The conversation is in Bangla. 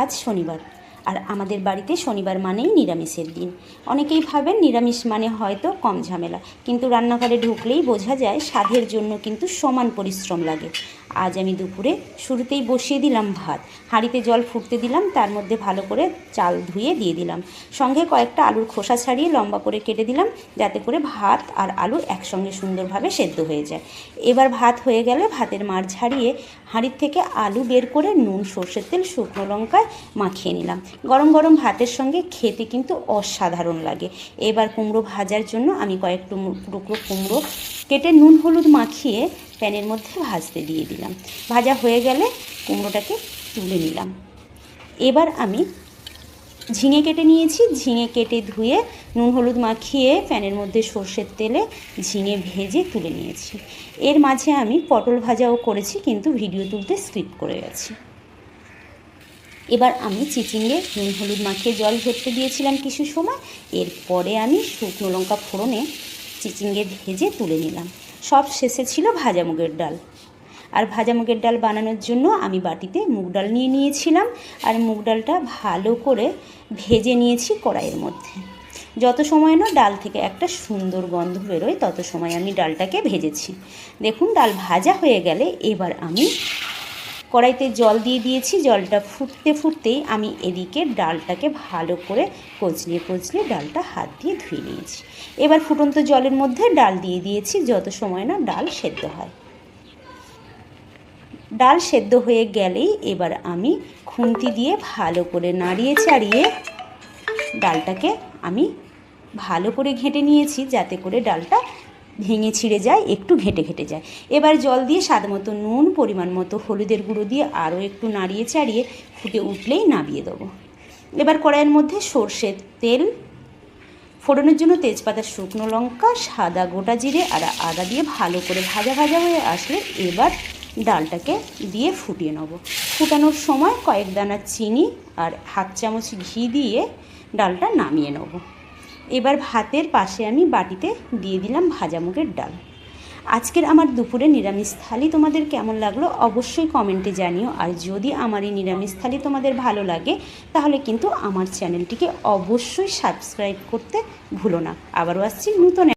আজ শনিবার, আর আমাদের বাড়িতে শনিবার মানেই নিরামিষের দিন। অনেকেই ভাবেন নিরামিষ মানে হয়তো কম ঝামেলা, কিন্তু রান্নাঘরে ঢুকলেই বোঝা যায় স্বাদের জন্য কিন্তু সমান পরিশ্রম লাগে। আজ আমি দুপুরে শুরুতেই বসিয়ে দিলাম ভাত, হাঁড়িতে জল ফুটতে দিলাম, তার মধ্যে ভালো করে চাল ধুয়ে দিয়ে দিলাম, সঙ্গে কয়েকটা আলুর খোসা ছাড়িয়ে লম্বা করে কেটে দিলাম, যাতে করে ভাত আর আলু একসঙ্গে সুন্দরভাবে সেদ্ধ হয়ে যায়। এবার ভাত হয়ে গেলে ভাতের মাড় ঝাড়িয়ে হাঁড়ির থেকে আলু বের করে নুন, সর্ষের তেল, শুকনো লঙ্কায় মাখিয়ে নিলাম। গরম গরম ভাতের সঙ্গে খেতে কিন্তু অসাধারণ লাগে। এবার কুমড়ো ভাজার জন্য আমি কয়েক টুকরো কুমড়ো কেটে নুন হলুদ মাখিয়ে প্যানের মধ্যে ভাজতে দিয়ে দিলাম। ভাজা হয়ে গেলে কুমড়োটাকে তুলে নিলাম। এবার আমি ঝিঙে কেটে নিয়েছি, ঝিঙে কেটে ধুয়ে নুন হলুদ মাখিয়ে প্যানের মধ্যে সর্ষের তেলে ঝিঙে ভেজে তুলে নিয়েছি। এর মাঝে আমি পটল ভাজাও করেছি, কিন্তু ভিডিও তুলতে স্কিপ করে গেছি। এবার আমি চিচিঙ্গে নুন হলুদ মাখিয়ে জল ঝরতে দিয়েছিলাম কিছু সময়। এরপরে আমি শুকনো লঙ্কা ফোড়নে চিচিঙ্গে ভেজে তুলে নিলাম। সব শেষে ছিল ভাজা মুগের ডাল। আর ভাজা মুগের ডাল বানানোর জন্য আমি বাটিতে মুগ ডাল নিয়ে নিয়েছিলাম, আর মুগ ডালটা ভালো করে ভেজে নিয়েছি কড়াইয়ের মধ্যে। যত সময় না ডাল থেকে একটা সুন্দর গন্ধ বেরোয় তত সময় আমি ডালটাকে ভেজেছি। দেখুন, ডাল ভাজা হয়ে গেলে এবার আমি কড়াইতে জল দিয়ে দিয়েছি। জলটা ফুটতে ফুটতেই আমি এদিকে ডালটাকে ভালো করে কচলিয়ে ডালটা হাত দিয়ে ধুয়ে নিয়েছি। এবার ফুটন্ত জলের মধ্যে ডাল দিয়ে দিয়েছি, যত সময় না ডাল সেদ্ধ হয়। ডাল সেদ্ধ হয়ে গেলেই এবার আমি খুন্তি দিয়ে ভালো করে নাড়িয়ে চাড়িয়ে ডালটাকে আমি ভালো করে ঘেঁটে নিয়েছি, যাতে করে ডালটা ভেঙে ছিঁড়ে যায়, একটু ঘেঁটে যায়। এবার জল দিয়ে স্বাদ মতো নুন, পরিমাণ মতো হলুদের গুঁড়ো দিয়ে আরও একটু নাড়িয়ে চাড়িয়ে ফুটে উঠলেই নামিয়ে দেবো। এবার কড়াইয়ের মধ্যে সর্ষের তেল, ফোড়নের জন্য তেজপাতা, শুকনো লঙ্কা, সাদা গোটা জিরে আর আদা দিয়ে ভালো করে ভাজা হয়ে আসলে এবার ডালটাকে দিয়ে ফুটিয়ে নেব। ফুটানোর সময় কয়েক দানা চিনি আর হাফ চামচ ঘি দিয়ে ডালটা নামিয়ে নেব। এবার ভাতের পাশে আমি বাটিতে দিয়ে দিলাম ভাজা মুগের ডাল। আজকের আমার দুপুরে নিরামিষ থালি তোমাদের কেমন লাগলো অবশ্যই কমেন্টে জানিও। আর যদি আমার এই নিরামিষ থালি তোমাদের ভালো লাগে তাহলে কিন্তু আমার চ্যানেলটিকে অবশ্যই সাবস্ক্রাইব করতে ভুলো না। আবারও আসছি নতুন